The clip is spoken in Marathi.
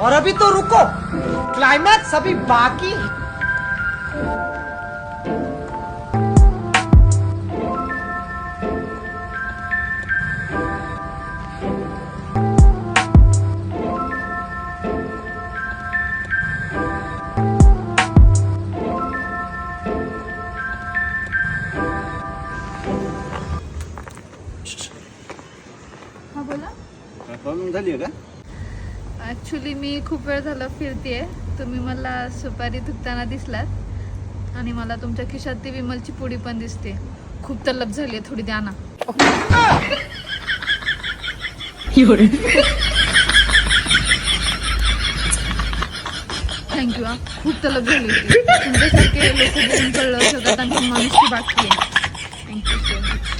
और अभी तो रुको, क्लाइमैक्स अभी बाकी है। हा बोला. प्रॉब्लेम झाली आहे का? ॲक्च्युली मी खूप वेळ झालं फिरतेय. तुम्ही मला सुपारी थुकताना दिसलात आणि मला तुमच्या खिशात ती विमलची पुडी पण दिसते. खूप तलब झाली आहे, थोडी द्या ना. थँक्यू. हा खूप तलब झाली होती. तुमच्यासारखे लोक बघून कळलं सगळं त्यांची माणुसकी बाकी आहे. Thank you so much.